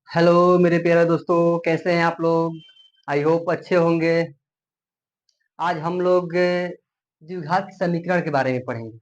Hello मेरे प्यारे दोस्तों, कैसे हैं आप लोग। आई होप अच्छे होंगे। आज हम लोग द्विघात समीकरण के बारे में पढ़ेंगे।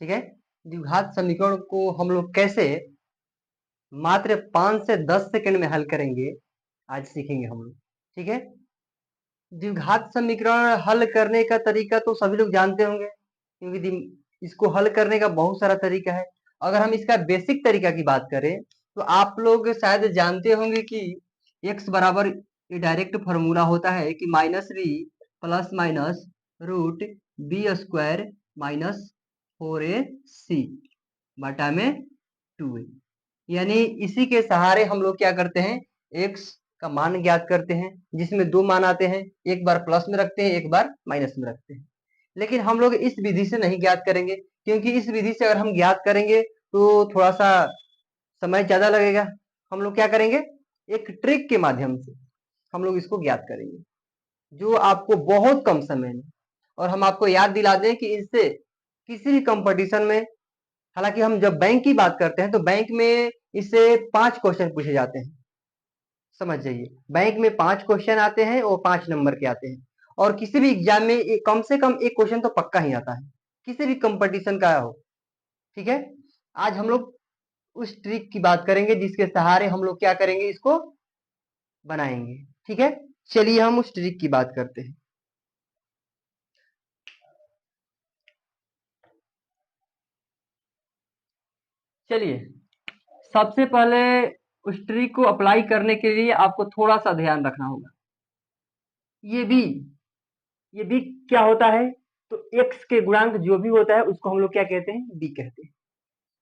ठीक है। द्विघात समीकरण को हम लोग कैसे मात्र 5 से 10 सेकंड में हल करेंगे, आज सीखेंगे हम लोग। ठीक है। द्विघात समीकरण हल करने का तरीका तो सभी लोग जानते होंगे, क्योंकि इसको हल करने का बहुत सारा तरीका है। अगर हम इसका बेसिक तरीका की बात करें तो आप लोग शायद जानते होंगे कि x बराबर, ये डायरेक्ट फॉर्मूला होता है कि -b plus minus root b square minus 4ac बटा में 2a। यानी इसी के सहारे हम लोग क्या करते हैं, x का मान ज्ञात करते हैं, जिसमें दो मान आते हैं, एक बार प्लस में रखते हैं, एक बार माइनस में रखते हैं। लेकिन हम लोग इस विधि से नहीं ज्ञात करेंगे, क्योंकि इस विधि से अगर हम ज्ञात करेंगे तो थोड़ा सा समय ज्यादा लगेगा। हम लोग क्या करेंगे, एक ट्रिक के माध्यम से हम लोग इसको ज्ञात करेंगे, जो आपको बहुत कम समय में, और हम आपको याद दिला दें कि इससे किसी भी कंपटीशन में, हालांकि हम जब बैंक की बात करते हैं तो बैंक में इससे 5 क्वेश्चन पूछे जाते हैं। समझ जाइए, बैंक में 5 क्वेश्चन आते हैं और 5 नंबर के आते हैं। और किसी भी एग्जाम में कम से कम एक क्वेश्चन तो पक्का ही आता है, किसी भी कंपटीशन का हो। ठीक है। आज हम लोग उस ट्रिक की बात करेंगे जिसके सहारे हम लोग क्या करेंगे, इसको बनाएंगे। ठीक है। चलिए हम उस ट्रिक की बात करते हैं। चलिए, सबसे पहले उस ट्रिक को अप्लाई करने के लिए आपको थोड़ा सा ध्यान रखना होगा। ये भी ये बी क्या होता है, तो x के गुणांक जो भी होता है उसको हम लोग क्या कहते हैं, बी कहते हैं।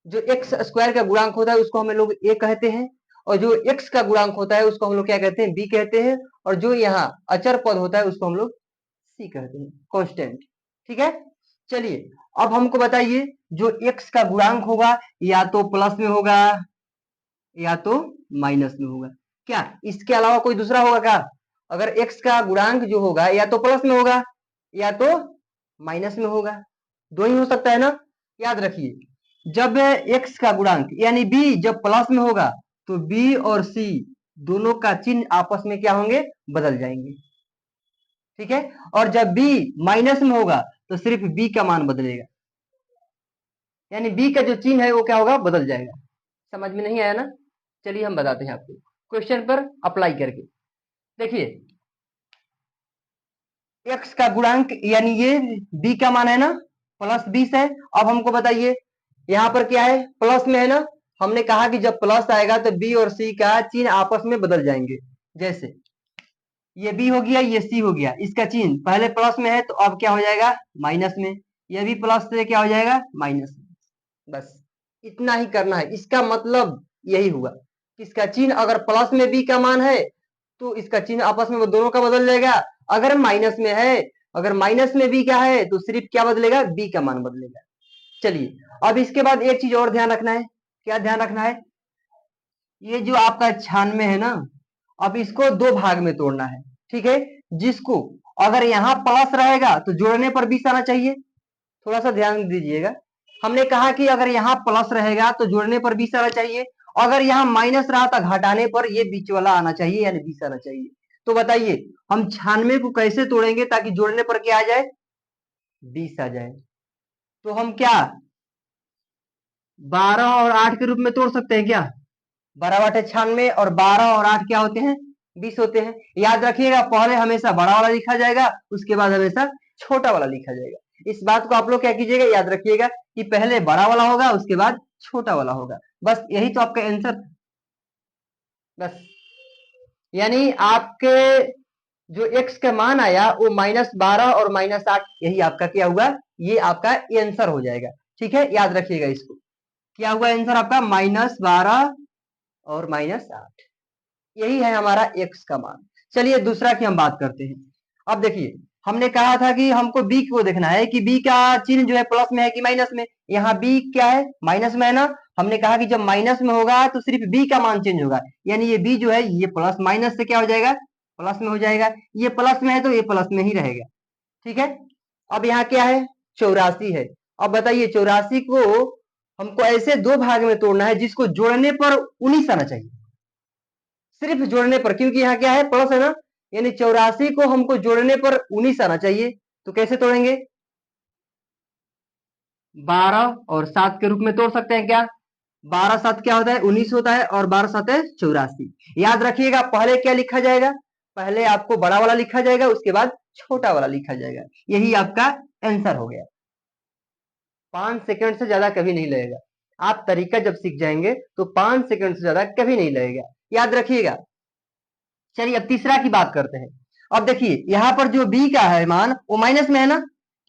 जो एक्स स्क्वायर का गुणांक होता है उसको हम लोग ए कहते हैं, और जो एक्स का गुणांक होता है उसको हम लोग क्या कहते हैं, बी कहते हैं। और जो यहाँ अचर पद होता है उसको हम लोग सी कहते हैं, कांस्टेंट। ठीक है। चलिए, अब हमको बताइए, जो एक्स का गुणांक होगा या तो प्लस में होगा या तो माइनस में होगा। क्या इसके अलावा कोई दूसरा होगा क्या? अगर एक्स का गुणांक जो होगा या तो प्लस में होगा या तो माइनस में होगा, दो ही हो सकता है ना। याद रखिए, जब एक्स का गुणांक यानी बी जब प्लस में होगा तो बी और सी दोनों का चिन्ह आपस में क्या होंगे, बदल जाएंगे। ठीक है। और जब बी माइनस में होगा तो सिर्फ बी का मान बदलेगा, यानी बी का जो चिन्ह है वो क्या होगा, बदल जाएगा। समझ में नहीं आया ना? चलिए हम बताते हैं आपको क्वेश्चन पर अप्लाई करके। देखिए, एक्स का गुणांक यानी ये बी का मान है ना, +20 है। अब हमको बताइए, यहाँ पर क्या है, प्लस में है ना। हमने कहा कि जब प्लस आएगा तो बी और सी का चिन्ह आपस में बदल जाएंगे। जैसे ये बी हो गया, ये सी हो गया, इसका चिन्ह पहले प्लस में है तो अब क्या हो जाएगा, माइनस में। ये भी प्लस से क्या हो जाएगा, माइनस में। बस इतना ही करना है। इसका मतलब यही हुआ कि इसका चिन्ह अगर प्लस में बी का मान है तो इसका चिन्ह आपस में वो दोनों का बदल जाएगा। अगर माइनस में है, अगर माइनस में बी क्या है तो सिर्फ क्या बदलेगा, बी का मान बदलेगा। चलिए, अब इसके बाद एक चीज और ध्यान रखना है। क्या ध्यान रखना है, ये जो आपका 96 है ना, अब इसको दो भाग में तोड़ना है। ठीक है। जिसको अगर यहाँ प्लस रहेगा तो जोड़ने पर 20 आना चाहिए। थोड़ा सा ध्यान दीजिएगा, हमने कहा कि अगर यहाँ प्लस रहेगा तो जोड़ने पर 20 आना चाहिए, अगर यहाँ माइनस रहा तो घटाने पर ये बीच वाला आना चाहिए, यानी 20 आना चाहिए। तो बताइए, हम 96 को कैसे तोड़ेंगे ताकि जोड़ने पर क्या आ जाए, 20 आ जाए। तो हम क्या 12 और 8 के रूप में तोड़ सकते हैं क्या? 12/96 और 12 और 8 क्या होते हैं, 20 होते हैं। याद रखिएगा, पहले हमेशा बड़ा वाला लिखा जाएगा, उसके बाद हमेशा छोटा वाला लिखा जाएगा। इस बात को आप लोग क्या कीजिएगा, याद रखिएगा कि पहले बड़ा वाला होगा उसके बाद छोटा वाला होगा। बस यही तो आपका आंसर। बस यानी आपके जो x का मान आया वो -12 और -8, यही आपका क्या हुआ, ये आपका आंसर हो जाएगा। ठीक है, याद रखिएगा इसको। क्या हुआ आंसर आपका, -12 और -8, यही है हमारा x का मान। चलिए दूसरा की हम बात करते हैं। अब देखिए, हमने कहा था कि हमको b को देखना है कि b का चिन्ह जो है प्लस में है कि माइनस में। यहाँ b क्या है, माइनस में है ना। हमने कहा कि जब माइनस में होगा तो सिर्फ b का मान चेंज होगा, यानी ये b जो है ये प्लस माइनस से क्या हो जाएगा, प्लस में हो जाएगा। ये प्लस में है तो ये प्लस में ही रहेगा। ठीक है। अब यहाँ क्या है, 84 है। अब बताइए, 84 को हमको ऐसे दो भाग में तोड़ना है जिसको जोड़ने पर 19 आना चाहिए। सिर्फ जोड़ने पर, क्योंकि यहाँ क्या है, प्लस है ना, यानी 84 को हमको जोड़ने पर 19 आना चाहिए। तो कैसे तोड़ेंगे, 12 और 7 के रूप में तोड़ सकते हैं क्या। 12 7 क्या होता है, 19 होता है, और 12 7 है 84। याद रखिएगा, पहले क्या लिखा जाएगा, पहले आपको बड़ा वाला लिखा जाएगा, उसके बाद छोटा वाला लिखा जाएगा। यही आपका आंसर हो गया। 5 सेकंड से ज्यादा कभी नहीं लगेगा। आप तरीका जब सीख जाएंगे तो 5 सेकंड से ज्यादा कभी नहीं लगेगा, याद रखिएगा। चलिए अब तीसरा की बात करते हैं। अब देखिए यहाँ पर जो b का है मान वो माइनस में है ना,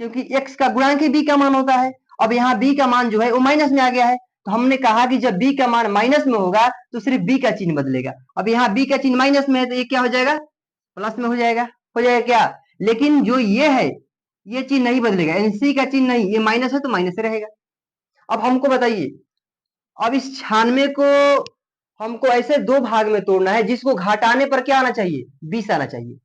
क्योंकि x का गुणांक ही b का मान होता है। अब यहाँ b का मान जो है वो माइनस में आ गया है, तो हमने कहा कि जब b का मान माइनस में होगा तो सिर्फ b का चिन्ह बदलेगा। अब यहाँ b का चिन्ह माइनस में है तो ये क्या हो जाएगा, प्लस में हो जाएगा। हो जाएगा क्या, लेकिन जो ये है ये चिन्ह नहीं बदलेगा, यानी c का चिन्ह नहीं, ये माइनस है तो माइनस से रहेगा। अब हमको बताइए, अब इस 96 को हमको ऐसे दो भाग में तोड़ना है जिसको घटाने पर क्या आना चाहिए, 20 आना चाहिए,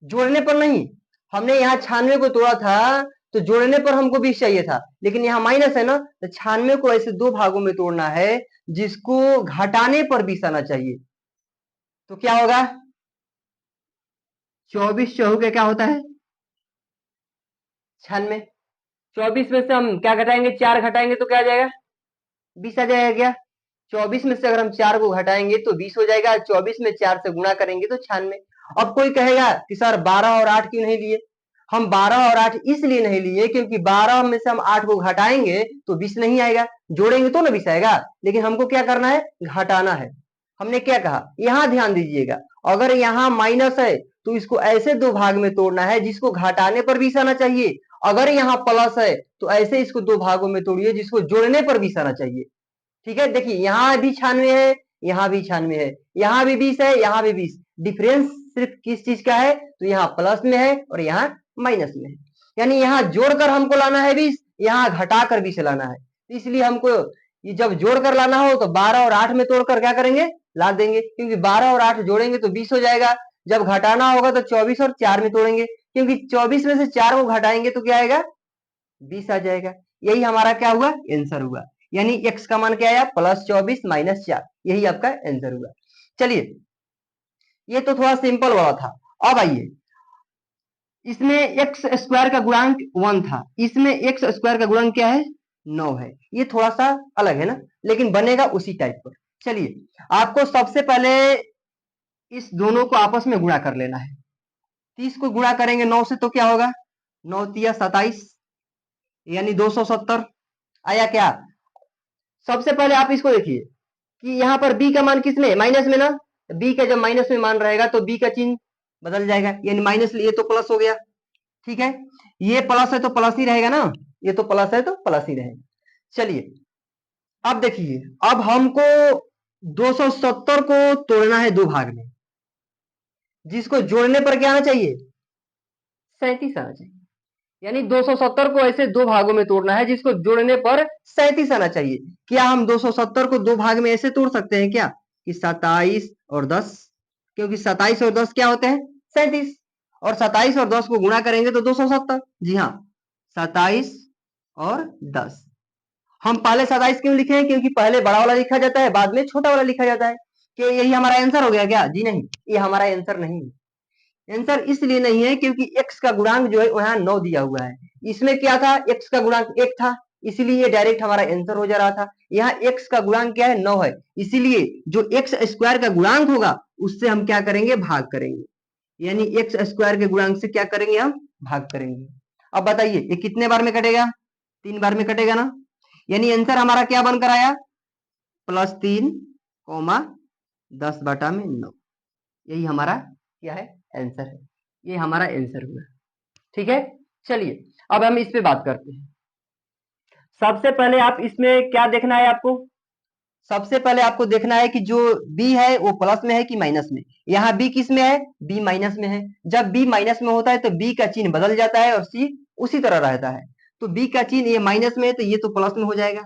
जोड़ने पर नहीं। हमने यहाँ 96 को तोड़ा था तो जोड़ने पर हमको 20 चाहिए था, लेकिन यहाँ माइनस है ना, तो 96 को ऐसे दो भागों में तोड़ना है जिसको घटाने पर 20 आना चाहिए। तो क्या होगा, 24 चौके क्या होता है 96। 24 में से हम क्या घटाएंगे, 4 घटाएंगे तो क्या आ जाएगा, 20 आ जाएगा क्या। 24 में से अगर हम 4 को घटाएंगे तो 20 हो जाएगा, 24 में 4 से गुणा करेंगे तो 96। अब कोई कहेगा कि सर 12 और 8 क्यों नहीं लिए। हम 12 और 8 इसलिए नहीं लिए क्योंकि 12 में से हम 8 को घटाएंगे तो 20 नहीं आएगा, जोड़ेंगे तो ना 20 आएगा, लेकिन हमको क्या करना है, घटाना है। हमने क्या कहा, यहां ध्यान दीजिएगा, अगर यहां माइनस है तो इसको ऐसे दो भाग में तोड़ना है जिसको घटाने पर 20 आना चाहिए। अगर यहाँ प्लस है तो ऐसे इसको दो भागों में तोड़िए जिसको जोड़ने पर 20 आना चाहिए। ठीक है, देखिए यहाँ भी 96 है, यहाँ भी 96 है, यहाँ भी 20 है, यहाँ भी 20। डिफरेंस सिर्फ किस चीज का है, तो यहाँ प्लस में है और यहाँ माइनस में है। यानी यहाँ जोड़कर हमको लाना है 20, यहाँ घटाकर 20 लाना है। इसलिए हमको ये जब जोड़कर लाना हो तो 12 और 8 में तोड़कर क्या करेंगे, ला देंगे, क्योंकि 12 और 8 जोड़ेंगे तो 20 हो जाएगा। जब घटाना होगा तो 24 और 4 में तोड़ेंगे, क्योंकि 24 में से 4 को घटाएंगे तो क्या आएगा, 20 आ जाएगा। यही हमारा क्या हुआ, आंसर हुआ। यानी x का मान क्या आया, +24 -4, यही आपका आंसर हुआ। चलिए ये तो थोड़ा सिंपल वाला था। अब आइए, इसमें एक्स स्क्वायर का गुणांक 1 था, इसमें एक्स स्क्वायर का गुणांक क्या है, 9 है। ये थोड़ा सा अलग है ना, लेकिन बनेगा उसी टाइप पर। चलिए आपको सबसे पहले इस दोनों को आपस में गुणा कर लेना है। 30 को गुणा करेंगे 9 से तो क्या होगा, 9 तिया 27, यानी 270 आया क्या। सबसे पहले आप इसको देखिए कि यहाँ पर b का मान किसमें, माइनस में ना, b का जब माइनस में मान रहेगा तो b का चिन्ह बदल जाएगा, यानी माइनस, ये तो प्लस हो गया। ठीक है, ये प्लस है तो प्लस ही रहेगा ना, ये तो प्लस है तो प्लस ही रहेगा। चलिए अब देखिए, अब हमको 270 को तोड़ना है दो भाग में, जिसको जोड़ने पर क्या आना चाहिए, 37 आना चाहिए। यानी 270 को ऐसे दो भागों में तोड़ना है जिसको जोड़ने पर 37 आना चाहिए। क्या हम 270 को दो भाग में ऐसे तोड़ सकते हैं क्या, कि 27 और 10, क्योंकि 27 और 10 क्या होते हैं, 37, और 27 और 10 को गुणा करेंगे तो 270। जी हाँ, 27 और 10। हम पहले 27 क्यों लिखे हैं, क्योंकि पहले बड़ा वाला लिखा जाता है, बाद में छोटा वाला लिखा जाता है। कि यही हमारा आंसर हो गया क्या, जी नहीं, ये हमारा आंसर नहीं है। आंसर इसलिए नहीं है क्योंकि x का गुणांक जो है वहां 9 दिया हुआ है। इसमें क्या था, x का गुणांक 1 था, इसीलिए डायरेक्ट हमारा आंसर हो जा रहा था। यहाँ x का गुणांक क्या है, 9 है, इसीलिए जो x स्क्वायर का गुणांक होगा उससे हम क्या करेंगे, भाग करेंगे। यानी x स्क्वायर के गुणांक से क्या करेंगे, हम भाग करेंगे। अब बताइए ये कितने बार में कटेगा, 3 बार में कटेगा ना। यानी आंसर हमारा क्या बनकर आया, +3, 10/9। यही हमारा क्या है, आंसर है। ये हमारा आंसर हुआ। ठीक है, चलिए अब हम इस पे बात करते हैं। सबसे पहले आप इसमें क्या देखना है आपको, सबसे पहले आपको देखना है कि जो b है वो प्लस में है कि माइनस में। यहाँ b किस में है, b माइनस में है। जब b माइनस में होता है तो b का चिन्ह बदल जाता है और c उसी तरह रहता है। तो b का चिन्ह ये माइनस में है तो ये तो प्लस में हो जाएगा,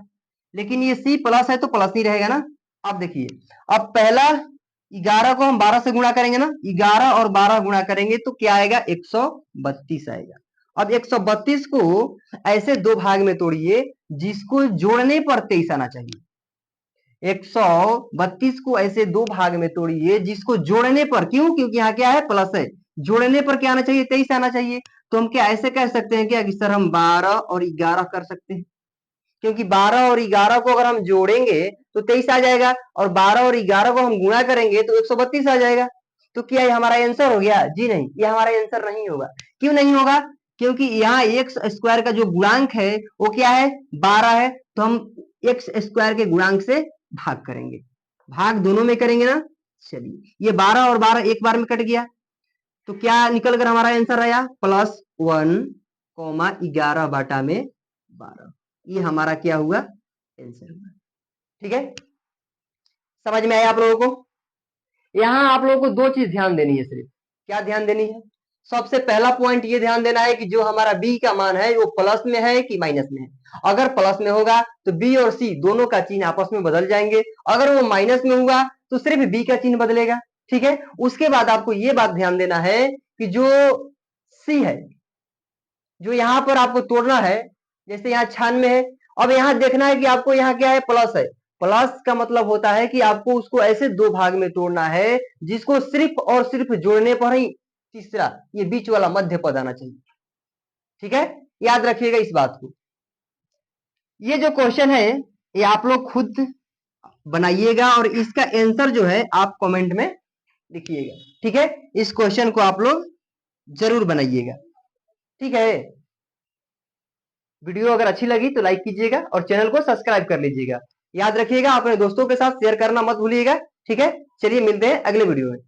लेकिन ये c प्लस है तो प्लस ही रहेगा ना। अब देखिए, अब पहला 11 को हम 12 से गुणा करेंगे ना, 11 और 12 गुणा करेंगे तो क्या आएगा, 132 आएगा। अब 132 को ऐसे दो भाग में तोड़िए जिसको जोड़ने पर 23 आना चाहिए। 132 को ऐसे दो भाग में तोड़िए जिसको जोड़ने पर, क्यों, क्योंकि यहाँ क्या है, प्लस है, जोड़ने पर क्या आना चाहिए, 23 आना चाहिए। तो हम क्या ऐसे कह सकते हैं क्या कि सर हम 12 और 11 कर सकते हैं, क्योंकि 12 और 11 को अगर हम जोड़ेंगे तो 23 आ जाएगा, और 12 और 11 को हम गुणा करेंगे तो 132 आ जाएगा। तो क्या ये हमारा आंसर हो गया? जी नहीं, ये हमारा आंसर नहीं होगा। क्यों नहीं होगा? क्योंकि यहाँ एक्स स्क्वायर का जो गुणांक है वो क्या है, 12 है, तो हम एक्स स्क्वायर के गुणांक से भाग करेंगे, भाग दोनों में करेंगे ना। चलिए, ये 12 और 12 एक बार में कट गया, तो क्या निकल कर हमारा आंसर आया, +1,11/12। ये हमारा क्या हुआ, आंसर हुआ। ठीक है, समझ में आया आप लोगों को? यहाँ आप लोगों को दो चीज ध्यान देनी है सिर्फ। क्या ध्यान देनी है? सबसे पहला पॉइंट ये ध्यान देना है कि जो हमारा बी का मान है वो प्लस में है कि माइनस में है। अगर प्लस में होगा तो बी और सी दोनों का चिन्ह आपस में बदल जाएंगे, अगर वो माइनस में हुआ तो सिर्फ बी का चिन्ह बदलेगा। ठीक है, उसके बाद आपको ये बात ध्यान देना है कि जो सी है, जो यहाँ पर आपको तोड़ना है, जैसे यहाँ 96 है, अब यहाँ देखना है कि आपको यहाँ क्या है, प्लस है। प्लस का मतलब होता है कि आपको उसको ऐसे दो भाग में तोड़ना है जिसको सिर्फ और सिर्फ जोड़ने पर ही तीसरा ये बीच वाला मध्य पद आना चाहिए। ठीक है, याद रखिएगा इस बात को। ये जो क्वेश्चन है ये आप लोग खुद बनाइएगा और इसका आंसर जो है आप कमेंट में लिखिएगा। ठीक है, इस क्वेश्चन को आप लोग जरूर बनाइएगा। ठीक है, वीडियो अगर अच्छी लगी तो लाइक कीजिएगा और चैनल को सब्सक्राइब कर लीजिएगा। याद रखिएगा, अपने दोस्तों के साथ शेयर करना मत भूलिएगा। ठीक है, चलिए मिलते हैं अगले वीडियो में।